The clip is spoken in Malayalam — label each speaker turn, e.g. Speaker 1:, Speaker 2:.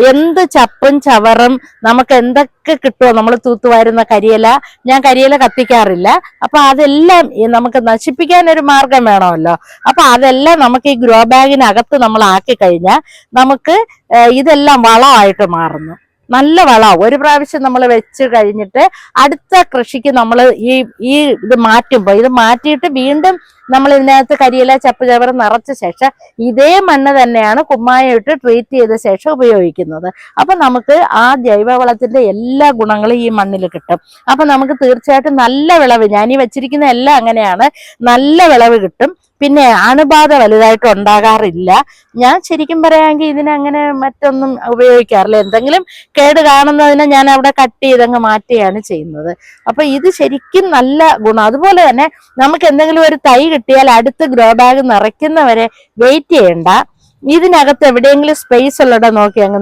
Speaker 1: എന്ത് ചപ്പും ചവറും നമുക്ക് എന്തൊക്കെ കിട്ടുമോ, നമ്മൾ തൂത്തുവാരുന്ന കരിയില, ഞാൻ കരിയില കത്തിക്കാറില്ല. അപ്പൊ അതെല്ലാം നമുക്ക് നശിപ്പിക്കാൻ ഒരു മാർഗം വേണമല്ലോ. അപ്പൊ അതെല്ലാം നമുക്ക് ഈ ഗ്രോ ബാഗിനകത്ത് നമ്മൾ ആക്കി കഴിഞ്ഞാൽ നമുക്ക് ഇതെല്ലാം വളമായിട്ട് മാറുന്നു. നല്ല വളം. ഒരു പ്രാവശ്യം നമ്മൾ വെച്ച് കഴിഞ്ഞിട്ട് അടുത്ത കൃഷിക്ക് നമ്മൾ ഈ ഇത് മാറ്റുമ്പോൾ, ഇത് മാറ്റിയിട്ട് വീണ്ടും നമ്മൾ ഇതിനകത്ത് കരിയില ചപ്പ് ചവർ നിറച്ച ശേഷം ഇതേ മണ്ണ് തന്നെയാണ് കുമ്മായം ഇട്ട് ട്രീറ്റ് ചെയ്ത ശേഷം ഉപയോഗിക്കുന്നത്. അപ്പൊ നമുക്ക് ആ ജൈവവളത്തിന്റെ എല്ലാ ഗുണങ്ങളും ഈ മണ്ണിൽ കിട്ടും. അപ്പൊ നമുക്ക് തീർച്ചയായിട്ടും നല്ല വിളവ്, ഞാൻ ഈ വെച്ചിരിക്കുന്ന എല്ലാം അങ്ങനെയാണ്, നല്ല വിളവ് കിട്ടും. പിന്നെ അണുബാധ വലുതായിട്ട് ഉണ്ടാകാറില്ല. ഞാൻ ശരിക്കും പറയാമെങ്കിൽ ഇതിനങ്ങനെ മറ്റൊന്നും ഉപയോഗിക്കാറില്ല. എന്തെങ്കിലും കേട് കാണുന്നതിനെ ഞാൻ അവിടെ കട്ട് ചെയ്തങ്ങ് മാറ്റുകയാണ് ചെയ്യുന്നത്. അപ്പൊ ഇത് ശരിക്കും നല്ല ഗുണം. അതുപോലെ തന്നെ നമുക്ക് എന്തെങ്കിലും ഒരു തൈ കിട്ടിയാൽ അടുത്ത് ഗ്രോ ബാഗ് നിറയ്ക്കുന്നവരെ വെയിറ്റ് ചെയ്യണ്ട. ഇതിനകത്ത് എവിടെയെങ്കിലും സ്പേസ് ഉള്ളിടം നോക്കി അങ്ങ്